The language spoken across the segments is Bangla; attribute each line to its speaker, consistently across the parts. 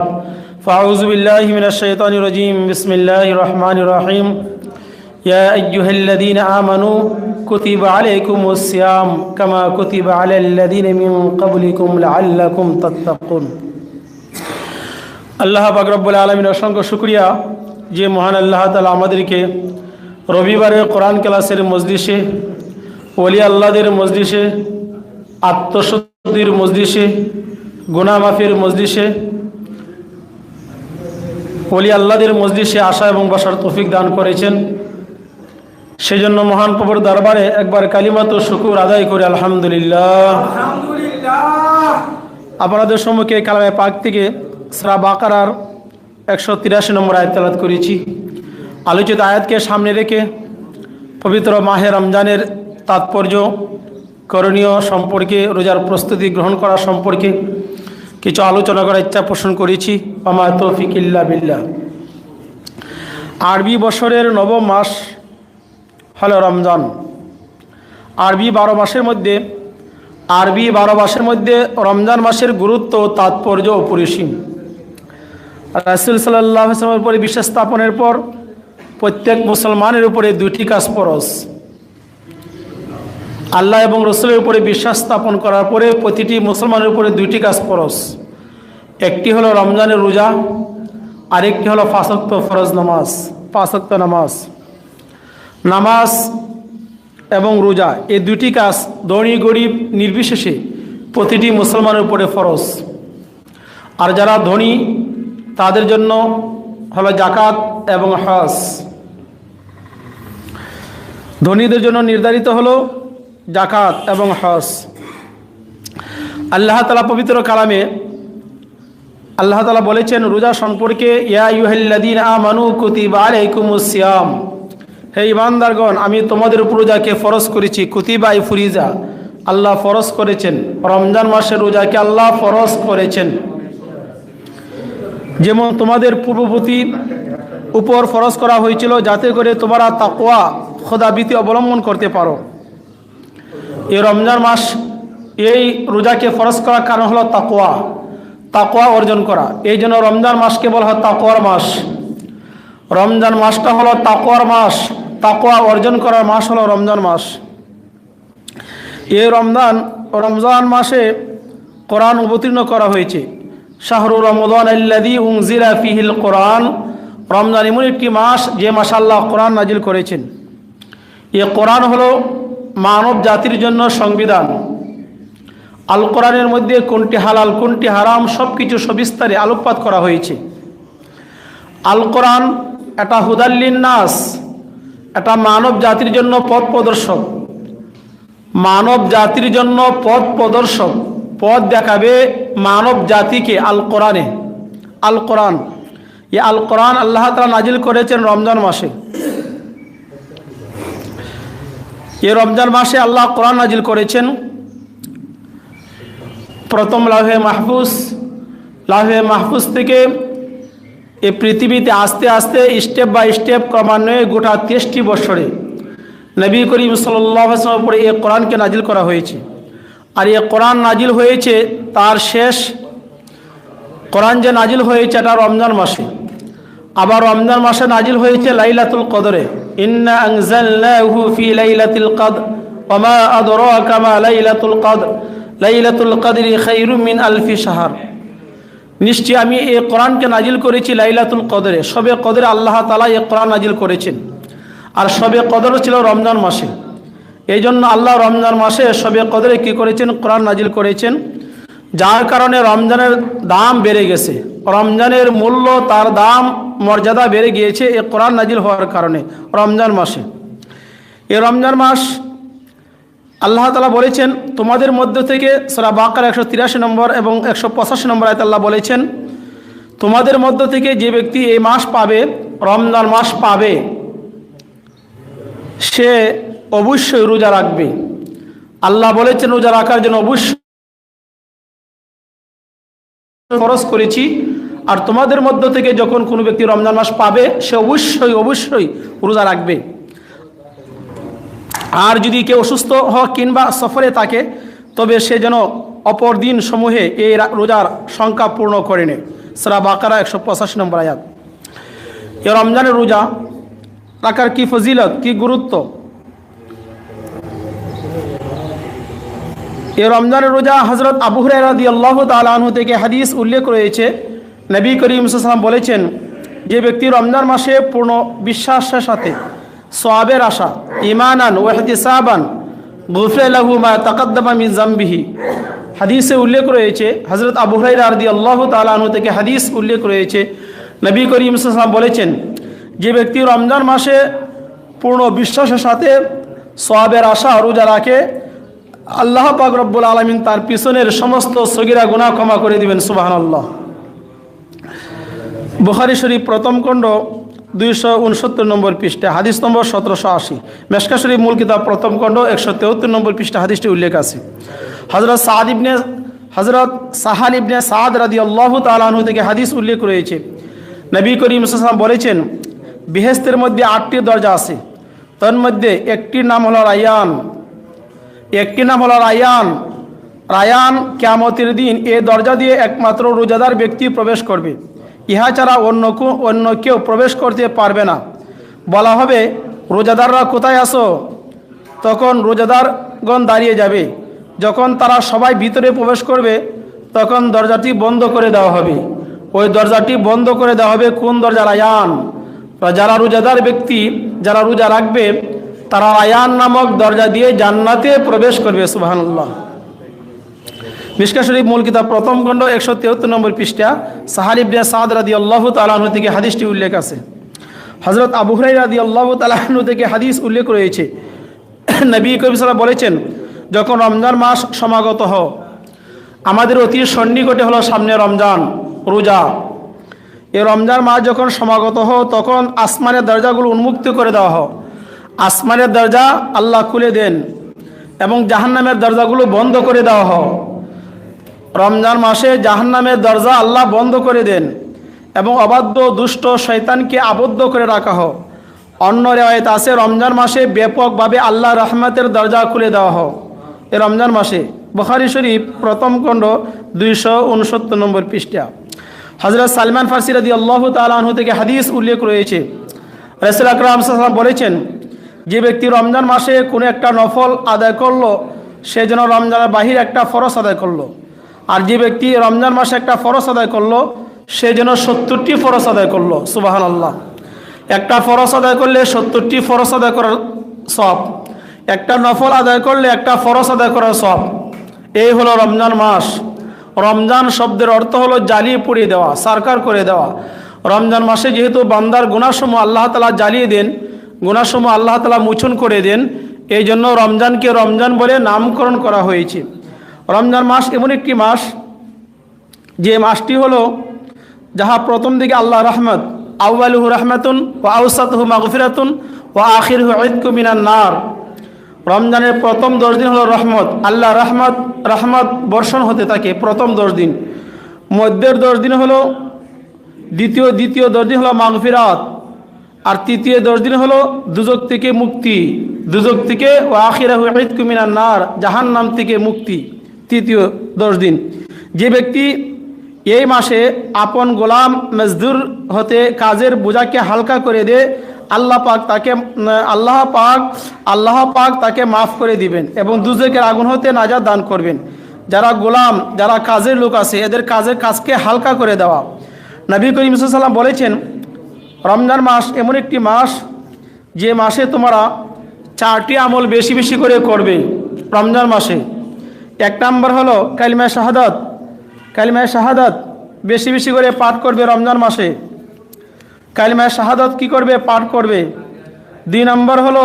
Speaker 1: فأعوذ بالله من الشيطان الرجيم بسم الله الرحمن الرحيم يا أيها الذين آمنوا كتب عليكم الصيام كما كتب على الذين من قبلكم لعلكم تتقون আল্লাহ পাক রব্বুল আলামিনের অসংখ্য শুকরিয়া যে মহান আল্লাহ তাআলা আমাদেরকে রবিবারের কোরআন ক্লাসের মজলিসে, ওলি আল্লাহদের মজলিসে, আত্মশুদ্ধির মজলিসে, গুনাহ মাফির মজলিসে, ওলি আল্লাহদের মজলিসে আসা এবং বসার তৌফিক দান করেছেন। সেজন্য মহান প্রভুর দরবারে একবার কালিমাত শুকর আদায় করে আলহামদুলিল্লাহ। আপনাদের সম্মুখে কালামে পাক থেকে সূরা বাকারার 183 নম্বর আয়াত তেলাওয়াত করেছি। আলোচিত আয়াতকে সামনে রেখে পবিত্র মাহে রমজানের তাৎপর্য, করণীয় সম্পর্কে, রোজার প্রস্তুতি গ্রহণ করা সম্পর্কে কিছু আলোচনা করার ইচ্ছা পোষণ করেছি। ওমা তৌফিক ইল্লা বিল্লাহ। আরবি বছরের নবম মাস হলো রমজান। আরবি 12 মাসের মধ্যে রমজান মাসের গুরুত্ব ও তাৎপর্য অপরিসীম। রাসূল সাল্লাল্লাহু আলাইহি ওয়াসাল্লামের উপরে বিশ্বাস স্থাপনের পর প্রত্যেক মুসলমানের উপরে দুটি কাজ ফরজ। আল্লাহ এবং রাসূলের উপরে বিশ্বাস স্থাপন করার পরে প্রতিটি মুসলমানের উপরে দুটি কাজ ফরজ। একটি হলো রমজানের রোজা, আরেকটি হলো 5 ওয়াক্ত ফরজ নামাজ। 5 ওয়াক্ত নামাজ এবং রোজা, এই দুটি কাজ ধনী গরিব নির্বিশেষে প্রতিটি মুসলমানের উপরে ফরজ। আর যারা ধনী তাদের জন্য হলো যাকাত এবং হজ। ধনীদের জন্য নির্ধারিত হলো যাকাত এবং হজ। আল্লাহ তাআলা পবিত্র কালামে আল্লাহ তাআলা বলেছেন রোজা সম্পর্কে, ইয়া আইয়ুহাল্লাযীনা আমানু কুতিবা আলাইকুমুস সিয়াম, হে ঈমানদারগণ আমি তোমাদের উপর রোজাকে ফরজ করেছি। কুতিবা আই ফুরিজা, আল্লাহ ফরজ করেছেন। রমজান মাসের রোজাকে আল্লাহ ফরজ করেছেন। যেমন তোমাদের পূর্ববর্তী উপর ফরজ করা হয়েছিল যাতে করে তোমরা তাকওয়া, খোদাভীতি অবলম্বন করতে পারো। এই রমজান মাস এই রোজাকে ফরজ করার কারণ হলো তাকওয়া অর্জন করা। এই জন্য রমজান মাসকে বলা হয় তাকওয়ার মাস। রমজান মাসটা হলো তাকওয়ার মাস, তাকওয়া অর্জন করার মাস হলো রমজান মাস। এই রমজান মাসে কোরআন অবতীর্ণ করা হয়েছে। শাহরু রমাদান আল্লাযী উনজিলা ফীহিল কোরআন, রমজান এমন একটি মাস যে মাসে আল্লাহ কোরআন নাজিল করেছেন। এই কোরআন হলো মানব জাতির জন্য সংবিধান। আল কোরআনের মধ্যে কোনটি হালাল কোনটি হারাম সব কিছু সবিস্তারে আলোকপাত করা হয়েছে। আল কোরআন এটা হুদাল্লিন নাস, এটা মানব জাতির জন্য পথ প্রদর্শক। মানব জাতির জন্য পথ প্রদর্শক, পথ দেখাবে মানব জাতিকে আল কোরআনে। আল কোরআন, এই আল কোরআন আল্লাহ তাআলা নাজিল করেছেন রমজান মাসে। এই রমজান মাসে আল্লাহ কোরআন নাজিল করেছেন। প্রথম লাউহে মাহফুজ থেকে এই পৃথিবীতে আস্তে আস্তে স্টেপ বাই স্টেপ ক্রমান্বয়ে গোটা 23টি বছরে নবী করিম সাল্লাল্লাহু আলাইহি ওয়াসাল্লামের উপরে এই কোরআনকে নাজিল করা হয়েছে। আর এই কোরআন নাজিল হয়েছে, তার শেষ কোরআন যে নাজিল হয়েছে এটা রমজান মাসে। আবার রমজান মাসে নাজিল হয়েছে লাইলাতুল কদরে, ইন্না আনজালনাহু ফি লাইলাতিল কদর ওয়া মা আদরাকা মা লাইলাতুল কদর লাইলাতুল কদরি খায়রুম মিন আলফি শাহর। নিশ্চয় আমি এই কোরআনকে নাজিল করেছি লাইলাতুল কদরে। শবে কদরে আল্লাহ তাআলা এই কোরআন নাজিল করেছেন। আর শবে কদর ছিল রমজান মাসে। এই জন্য আল্লাহ রমজান মাসে শবে কদরে কী করেছেন? কোরআন নাজিল করেছেন। যার কারণে রমজানের দাম বেড়ে গেছে, রমজানের মূল্য, তার দাম, মর্যাদা বেড়ে গিয়েছে এই কোরআন নাজিল হওয়ার কারণে রমজান মাসে। এই রমজান মাস আল্লাহ তাআলা বলেছেন তোমাদের মধ্য থেকে, সূরা বাকারা 183 নম্বর এবং 185 নম্বর আয়াতে আল্লাহ বলেছেন তোমাদের মধ্য থেকে যে ব্যক্তি এই মাস পাবে, রমজান মাস পাবে, সে অবশ্যই রোজা রাখবে। আল্লাহ বলেছেন রোজা রাখার জন্য অবশ্যই ফরজ করেছি। আর তোমাদের মধ্য থেকে যখন কোনো ব্যক্তি রমজান মাস পাবে সে অবশ্যই রোজা রাখবে। আর যদি কেউ অসুস্থ হয় কিংবা সফরে থাকে তবে সে যেন অপর দিন সমূহে এই রোজার সংখ্যা পূর্ণ করে নেয়। সূরা বাকারা 185 নম্বর আয়াত। এই রমজানের রোজা রাখার কি ফজিলত, কি গুরুত্ব। এই রমজানের রোজা হযরত আবু হুরায়রা রাদিয়াল্লাহু তাআলা আনহু থেকে হাদিস উল্লেখ রয়েছে। নবী করিম সাল্লাল্লাহু আলাইহি ওয়াসাল্লাম বলেছেন, যে ব্যক্তি রমজান মাসে পূর্ণ বিশ্বাসের সাথে সওয়াবের আশা, ঈমানান ওয়া ইহতিসাবান গুফিরা লাহু মা তাকাদ্দামা মিন যামবিহি। হাদিসে উল্লেখ রয়েছে, হযরত আবু হুরায়রা রাদিয়াল্লাহু তাআলা আনহু থেকে হাদিস উল্লেখ রয়েছে। নবী করিম সাল্লাল্লাহু আলাইহি ওয়াসাল্লাম বলেছেন, যে ব্যক্তি রমজান মাসে পূর্ণ বিশ্বাসের সাথে সওয়াবের আশা রোজা রাখে, আল্লাহ পাক রব্বুল আলামিন তার পিছনের সমস্ত সগীরা গুনাহ ক্ষমা করে দিবেন। সুবহানাল্লাহ। বুখারী শরীফ প্রথম খণ্ড 269 নম্বর পৃষ্ঠা হাদিস নম্বর 1780। মেশকা শরীফ মূল কিতাব প্রথম খণ্ড 173 নম্বর পৃষ্ঠা হাদিসটি উল্লেখ আছে। হযরত সাহাল ইবনে সাদ রাদিয়াল্লাহু তাআলা আনহু থেকে হাদিস উল্লেখ রয়েছে। নবী করিম সাল্লাল্লাহু আলাইহি ওয়াসাল্লাম বলেছেন, বেহেশতের মধ্যে 8টি দরজা আছে, তার মধ্যে একটির নাম হলো রায়ান। একটি নাম হলো রায়ান। রায়ান কিয়ামতের দিন এই দরজা দিয়ে একমাত্র রোজাদার ব্যক্তি প্রবেশ করবে, ইহা ছাড়া অন্য কেউ প্রবেশ করতে পারবে না। বলা হবে, রোজাদাররা কোথায় আসো? তখন রোজাদারগণ দাঁড়িয়ে যাবে। যখন তারা সবাই ভিতরে প্রবেশ করবে, তখন দরজাটি বন্ধ করে দেওয়া হবে। ওই দরজাটি বন্ধ করে দেওয়া হবে। কোন দরজা? রায়ান। যারা রোজাদার ব্যক্তি, যারা রোজা রাখবে, তারা রায়ান নামক দরজা দিয়ে জান্নাতে প্রবেশ করবে। সুবহানাল্লাহ। মিশকা শরীফ মূল কিতাব প্রথম খণ্ড 173 নম্বর পৃষ্ঠা সাহাল ইবনে সাদ রাদিয়াল্লাহু তাআলা আনহু থেকে হাদিসটি উল্লেখ আছে। হযরত আবু হুরায়রা রাদিয়াল্লাহু তাআলা আনহু থেকে হাদিস উল্লেখ রয়েছে। নবী করিম সাল্লাল্লাহু আলাইহি ওয়াসাল্লাম বলেছেন, যখন রমজান মাস সমাগত হয়, আমাদের অতি সন্নিকটে হলো সামনে রমজান রোজা। এই রমজান মাস যখন সমাগত হয়, তখন আসমানের দরজাগুলো উন্মুক্ত করে দেওয়া হয়। আসমানের দরজা আল্লাহ খুলে দেন এবং জাহান্নামের দরজাগুলো বন্ধ করে দেওয়া হয়। রমজান মাসে জাহান্নামের দরজা আল্লাহ বন্ধ করে দেন এবং অবাধ্য দুষ্ট শয়তানকে আবদ্ধ করে রাখা হয়। অন্য রিওয়ায়াত আছে, রমজান মাসে ব্যাপকভাবে আল্লাহ রহমতের দরজা খুলে দেওয়া হয়। এই রমজান মাসে বুখারী শরীফ প্রথম খণ্ড 269 নম্বর পৃষ্ঠা। হযরত সালমান ফারসি রাদিয়াল্লাহু তাআলা আনহু থেকে হাদিস উল্লেখ রয়েছে। রাসূল আকরাম সাল্লাল্লাহু আলাইহি ওয়াসাল্লাম বলেছেন, যে ব্যক্তি রমজান মাসে কোনো একটা নফল আদায় করলো, সে যেন রমজানের বাহির একটা ফরজ আদায় করলো। আর যে ব্যক্তি রমজান মাসে একটা ফরজ আদায় করলো, সে যেন 70টি ফরজ আদায় করলো। সুবহানাল্লাহ। একটা ফরজ আদায় করলে 70টি ফরজ আদায় করার সওয়াব, একটা নফল আদায় করলে একটা ফরজ আদায় করার সওয়াব। এই হলো রমজান মাস। রমজান শব্দের অর্থ হলো জ্বালিয়ে পুড়িয়ে দেওয়া, সারকার করে দেওয়া। রমজান মাসে যেহেতু বান্দার গুনাহসমূহ আল্লাহ তাআলা জ্বালিয়ে দেন, গুনাহসমূহ আল্লাহ তাআলা মোচন করে দেন, এই জন্য রমজানকে রমজান বলে নামকরণ করা হয়েছে। রমজান মাস এমন একটি মাস, যে মাসটি হলো যাহা প্রথম দিকে আল্লাহ রহমত, আউয়ালুহু রাহমাতুন ওয়া আওসাতুহু মাগফিরাতুন ওয়া আখিরুহু ইতকুম মিনান নার। রমজানের প্রথম 10 দিন হলো রহমত, আল্লাহ রহমত বর্ষণ হতে থাকে প্রথম 10 দিন। মধ্যের 10 দিন হলো দ্বিতীয় 10 দিন হলো মাগফিরাত, আর তৃতীয় 10 দিন হলো দুজক থেকে মুক্তি, দুজক থেকে ওয়া আখিরুহু ইতকুম মিনান নার, জাহান্নাম থেকে মুক্তি তৃতীয় 10 দিন। যে ব্যক্তি এই মাসে আপন গোলাম মজদুর হতে কাজের বোঝাকে হালকা করে দেয়, আল্লাহ পাক তাকে মাফ করে দিবেন এবং দুজকের আগুন হতে নাজাত দান করবেন। যারা গোলাম, যারা কাজের লোক আছে, এদের কাজকে হালকা করে দেওয়া। নবী করিম সাল্লাল্লাহু আলাইহি ওয়াসাল্লাম বলেছেন, রমজান মাস এমন একটি মাস, যে মাসে তোমরা 4টি আমল বেশি বেশি করে করবে। রমজান মাসে 1 নম্বর হলো কালিমায়ে শাহাদাত। কালিমায়ে শাহাদাত বেশি বেশি করে পাঠ করবে রমজান মাসে। কালিমায়ে শাহাদাত কি করবে? পাঠ করবে। 2 নম্বর হলো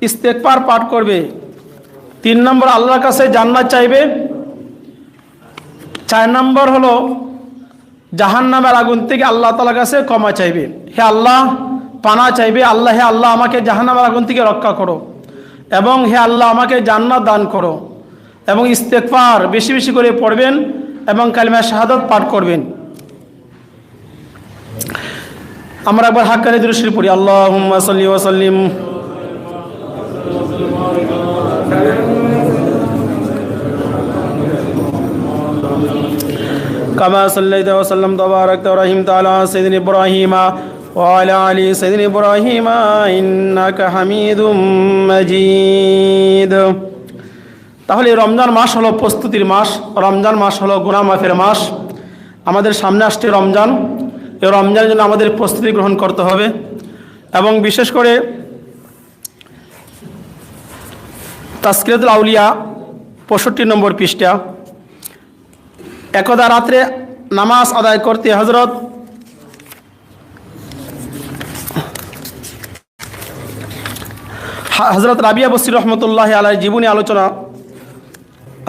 Speaker 1: ইস্তেগফার পাঠ করবে। 3 নম্বর আল্লাহর কাছে জান্নাত চাইবে। 4 নম্বর হলো জাহান্নামের আগুন থেকে আল্লাহ তাআলার কাছে ক্ষমা চাইবে। হে আল্লাহ, পানা চাইবে, আল্লাহ, হে আল্লাহ আমাকে জাহান্নামের আগুন থেকে রক্ষা করো, এবং হে আল্লাহ আমাকে জান্নাত দান করো। এবং ইস্তেগফার বেশি বেশি করে পড়বেন এবং কালিমায়ে শাহাদাত পাঠ করবেন। আমরা একবার হাক্কানি দুরূদ শরীফ পড়ি। আল্লাহুম্মা সাল্লি ওয়া সাল্লিম কামা সাল্লাইতা ওয়া সাল্লামতা ওয়া বারাকতা ওয়া রাহিমতা আলা সাইয়্যিদিনা ইব্রাহিমা ওয়া আলা আলি সাইয়্যিদিনা ইব্রাহিমা ইন্নাকা হামিদুম মাজিদ। তাহলে রমজান মাস হলো প্রস্তুতির মাস, রমজান মাস হলো গুনাহ মাফের মাস। আমাদের সামনে আসছে রমজান, এই রমজানের জন্য আমাদের প্রস্তুতি গ্রহণ করতে হবে। এবং বিশেষ করে তাজকিরাতুল আউলিয়া 65 নম্বর পৃষ্ঠা, একদা রাত্রে নামাজ আদায় করতে হজরত রাবিয়া বসরি রহমতুল্লাহ আলাই জীবনী আলোচনা।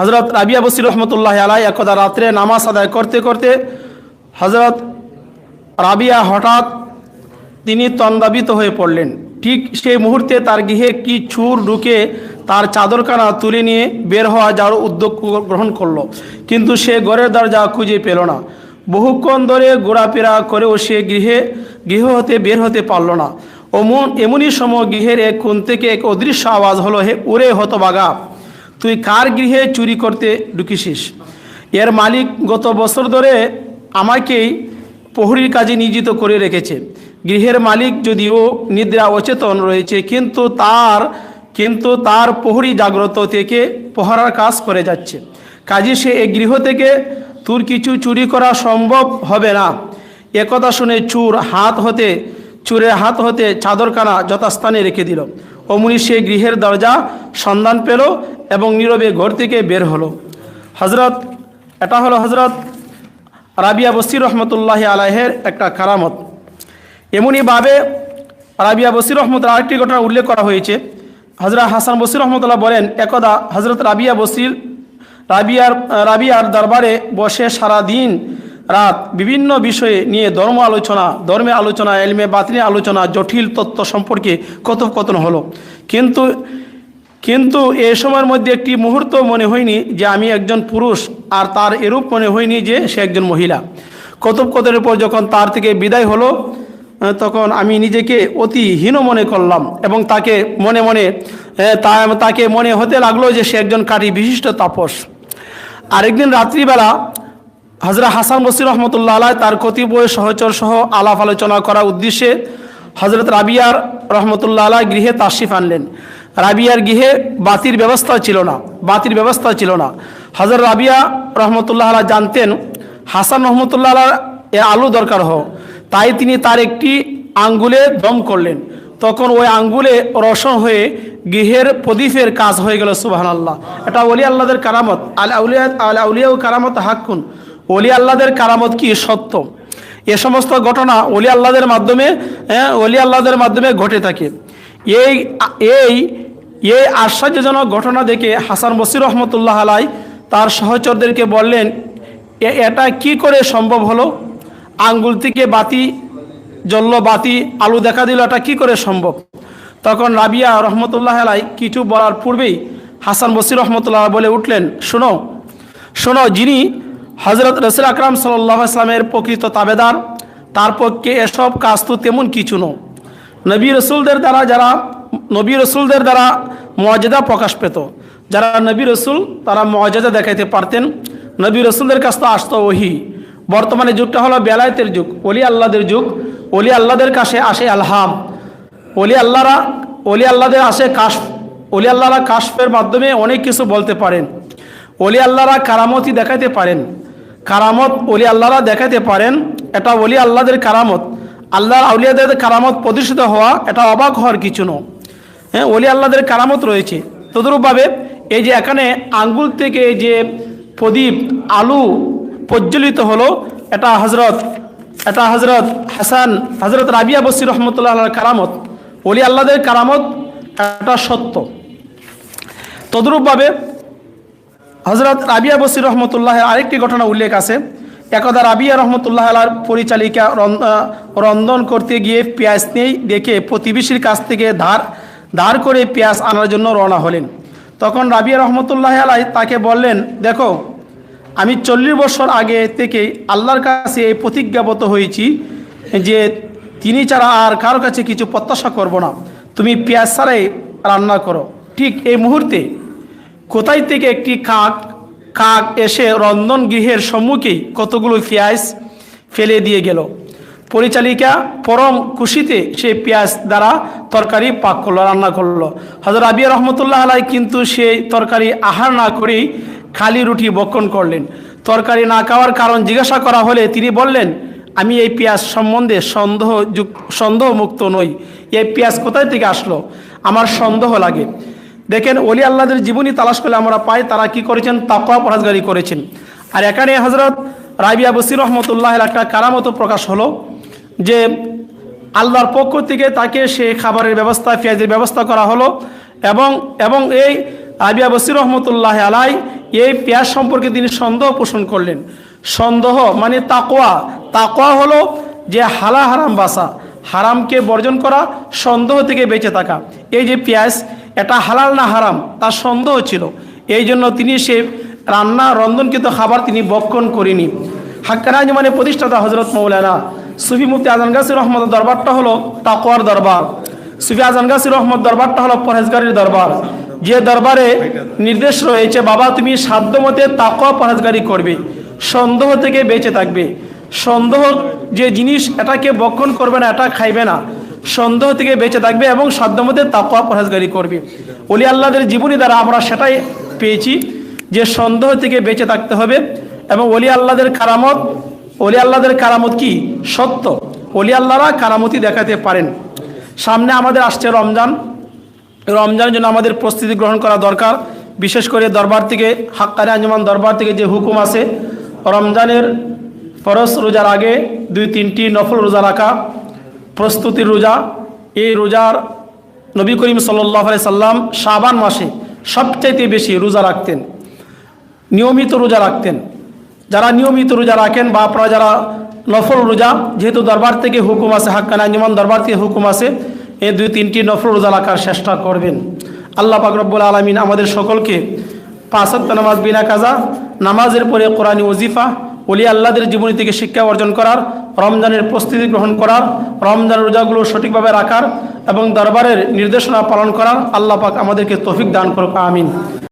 Speaker 1: হজরত রাবিয়া বসরি রহমতুল্লাহ আলাই একদা রাত্রে নামাজ আদায় করতে করতে হজরত রাবিয়া হঠাৎ তিনি তন্দাবিত হয়ে পড়লেন। ঠিক সেই মুহূর্তে তার গৃহে কি চোর ঢুকে তার চাদরখানা তুলে নিয়ে বের হওয়া যাওয়ার উদ্যোগ গ্রহণ করলো, কিন্তু সে ঘরের দরজা খুঁজে পেল না। বহুক্ষণ ধরে ঘোরাফেরা করেও সে গৃহ হতে বের হতে পারল না। এমনই সময় গৃহের এক কোণ থেকে এক অদৃশ্য আওয়াজ হলো, হে ওরে হতভাগা, তুই কার গৃহে চুরি করতে ঢুকিসিস? এর মালিক গত বছর ধরে আমাকেই প্রহরীর কাজে নিয়োজিত করে রেখেছে। গৃহের মালিক যদিও নিদ্রা অচেতন রয়েছে, কিন্তু তার প্রহরী জাগ্রত থেকে পহরার কাজ করে যাচ্ছে। কাজে সে এই গৃহ থেকে তোর কিছু চুরি করা সম্ভব হবে না। একথা শুনে চোরের হাত হতে চাদরখানা যথাস্থানে রেখে দিল। অমনি সে গৃহের দরজা সন্ধান পেল এবং নীরবে ঘর থেকে বের হলো। এটা হলো হজরত রাবিয়া বসরি রহমতুল্লাহ আলাইহের একটা কারামত। এমনইভাবে রাবিয়া বসরি রহমতুল্লাহ আরেকটি ঘটনা উল্লেখ করা হয়েছে। হজরত হাসান বসরি রহমতুল্লাহ বলেন, একদা হজরত রাবিয়ার দরবারে বসে সারা দিন রাত বিভিন্ন বিষয়ে নিয়ে ধর্মের আলোচনা, এলমে বাতিনি আলোচনা, জটিল তত্ত্ব সম্পর্কে কথোপকথন হলো। কিন্তু এ সময়ের মধ্যে একটি মুহূর্ত মনে হয়নি যে আমি একজন পুরুষ, আর তার এরূপ মনে হয়নি যে সে একজন মহিলা। কথোপকথনের পর যখন তার থেকে বিদায় হলো, তখন আমি নিজেকে অতি হীন মনে করলাম এবং তাকে মনে হতে লাগলো যে সে একজন কাটি বিশিষ্ট তাপস। আরেকদিন রাত্রিবেলা হজরত হাসান বসরি রহমতুল্লাহ আলাই তার কতিপয় সহচর সহ আলাপ আলোচনা করার উদ্দেশ্যে হজরত রাবিয়ার রহমতুল্লাহ আলাই গৃহে তাশরিফ আনলেন। রাবিয়ার গৃহে বাতির ব্যবস্থা ছিল না। হজরত রাবিয়া রহমতুল্লাহ আলাই জানতেন হাসান রহমতুল্লাহ আলার আলো দরকার তাই তিনি তার একটি আঙ্গুলে দম করলেন। তখন ওই আঙ্গুলে রসন হয়ে গৃহের প্রদীপের কাজ হয়ে গেল। সুবহানাল্লাহ। এটা ওলি আল্লাহদের কারামত। আল আউলিয়া কারামত হাক্কুন। ওলি আল্লাহদের কারামত কি সত্য। এ সমস্ত ঘটনা ওলি আল্লাহদের মাধ্যমে ঘটে থাকে। এই আশ্চর্যজনক ঘটনা দেখে হাসান বসরি রহমতুল্লাহ আলাই তার সহচরদেরকে বললেন, এটা কি করে সম্ভব হলো? আঙ্গুল থেকে বাতি আলু দেখা দিল, এটা কি করে সম্ভব? তখন রাবিয়া রহমতুল্লাহ আলাই কিছু বলার পূর্বেই হাসান বসরি রহমতুল্লাহ বলে উঠলেন, শোনো, যিনি হজরত রসুল আকরাম সাল্লাল্লাহু আলাইহি ওয়াসাল্লামের প্রকৃত তাবেদার, তার পক্ষে এসব কাজ তো তেমন কিছু নয়। নবী রসুলদের দ্বারা মুআজিজা প্রকাশ পেত। যারা নবী রসুল তারা মুআজিজা দেখাইতে পারতেন। নবী রসুলদের কাছ তো আসতো ওহী। বর্তমানে যুগটা হলো বেলায়েতের যুগ, ওলি আল্লাহদের যুগ। ওলি আল্লাহদের কাছে আসে আলহাম, ওলি আল্লাহরা কাশফের মাধ্যমে অনেক কিছু বলতে পারেন। ওলি আল্লাহরা কারামতি দেখাতে পারেন। ওলি আল্লাহরা দেখাতে পারেন। এটা ওলি আল্লাহদের কারামত। আল্লাহর আউলিয়াদের কারামত প্রদর্শিত হওয়া এটা অবাক হওয়ার কিছু নয়। হ্যাঁ, ওলি আল্লাহদের কারামত রয়েছে। তদরূপভাবে এই যে এখানে আঙ্গুল থেকে যে প্রদীপ আলু প্রজ্বলিত হলো, এটা হজরত রাবিয়া বসরি রহমতুল্লাহ আলাইহির কারামত, ওলি আল্লাহদের কারামত, এটা সত্য। তদরূপভাবে হজরত রাবিয়া বসরি রহমতুল্লাহ আরেকটি ঘটনা উল্লেখ আছে। একদা রাবিয়া রহমতুল্লাহ আলার পরিচালিকা রন্ধন করতে গিয়ে পেঁয়াজ নেই দেখে প্রতিবেশীর কাছ থেকে ধার করে পেঁয়াজ আনার জন্য রওনা হলেন। তখন রাবিয়া রহমতুল্লাহ আলাই তাকে বললেন, দেখো, আমি 40 বছর আগে থেকে আল্লাহর কাছে এই প্রতিজ্ঞাবদ্ধ হয়েছি যে তিনি ছাড়া আর কারো কাছে কিছু প্রত্যাশা করব না। তুমি পেঁয়াজ ছাড়াই রান্না করো। ঠিক এই মুহূর্তে কোথায় থেকে একটি কাক কাক এসে রন্ধন গৃহের সম্মুখেই কতগুলো পেঁয়াজ ফেলে দিয়ে গেল। পরিচালিকা পরম খুশিতে সেই পেঁয়াজ দ্বারা তরকারি পাক করলো, রান্না করলো। হযরত রাবিয়া রহমতুল্লাহ আলাই কিন্তু সেই তরকারি আহার না করেই খালি রুটি ভক্ষণ করলেন। তরকারি না খাওয়ার কারণ জিজ্ঞাসা করা হলে তিনি বললেন, আমি এই পেঁয়াজ সম্বন্ধে সন্দেহমুক্ত নই। এই পেঁয়াজ কোথায় থেকে আসলো, আমার সন্দেহ লাগে। দেখেন, ওলি আল্লাহদের জীবনী তালাশ করলে আমরা পাই তারা কি করেছেন, তাকওয়া পরহেজগারি করেছেন। আর এখানে হযরত রাবিয়া বসির রহমতুল্লাহ একটা কারামত প্রকাশ হলো যে আল্লাহর পক্ষ থেকে তাকে সে খাবারের ব্যবস্থা, পেঁয়াজের ব্যবস্থা করা হলো এবং এই রাবিয়া বসির রহমতুল্লাহ আলাই এই পেঁয়াজ সম্পর্কে তিনি সন্দেহ পোষণ করলেন। সন্দেহ মানে তাকওয়া হলো যে হারাম বাসা, হারামকে বর্জন করা, সন্দেহ থেকে বেঁচে থাকা। এই যে পেঁয়াজ, এটা হালাল না হারাম তার সন্দেহ ছিল, এই জন্য তিনি সে রন্ধনকৃত খাবার তিনি ভক্ষণ করেনি। হাক্কানি আঞ্জুমানের প্রতিষ্ঠাতা হযরত মাওলানা সুফি মুফতি আজান গাছী রহমত দরবারটা হলো তাকওয়ার দরবার। সুফি আজান গাছী রহমত দরবারটা হলো পরহেজগারির দরবার, যে দরবারে নির্দেশ রয়েছে বাবা তুমি সাধ্যমতে তাকওয়া পরহেজগারি করবে, সন্দেহ থেকে বেঁচে থাকবে। সন্দেহ যে জিনিস, এটাকে ভক্ষণ করবে না, এটা খাইবে না, সন্দেহ থেকে বেঁচে থাকবে এবং সাধ্যমতে তাকওয়া পরহেজগারি করবে। ওলি আল্লাহদের জীবনী দ্বারা আমরা সেটাই পেয়েছি যে সন্দেহ থেকে বেঁচে থাকতে হবে। এবং ওলি আল্লাহদের কারামত কি সত্য, ওলি আল্লাহরা কারামতি দেখাতে পারেন। সামনে আমাদের আসছে রমজানের জন্য আমাদের প্রস্তুতি গ্রহণ করা দরকার। বিশেষ করে দরবার থেকে, হাক্কানি আঞ্জুমান দরবার থেকে যে হুকুম আছে রমজানের ফরজ রোজার আগে 2-3টি নফল রোজা রাখা, প্রস্তুতির রোজা। এই রোজার নবী করিম সাল্লাল্লাহু আলাইহি সাল্লাম শাবান মাসে সবচাইতে বেশি রোজা রাখতেন, নিয়মিত রোজা রাখতেন। যারা নিয়মিত রোজা রাখেন বা আপনারা যারা নফল রোজা, যেহেতু দরবার থেকে হুকুম আছে, হাক্কানি আঞ্জুমান দরবার থেকে হুকুম আছে, এই 2-3টি নফল রোজা রাখার চেষ্টা করবেন। আল্লাহ পাক রব্বুল আলামিন আমাদের সকলকে 5 ওয়াক্ত নামাজ বিনা কাজা, নামাজের পরে কোরআনী ওজিফা, ওলি আল্লাহদের জীবনী থেকে শিক্ষা অর্জন করার, রমজানের প্রস্তুতি গ্রহণ করার, রমজানের রোজাগুলো সঠিকভাবে রাখার এবং দরবারের নির্দেশনা পালন করার আল্লাহ পাক আমাদেরকে তৌফিক দান করুক, আমিন।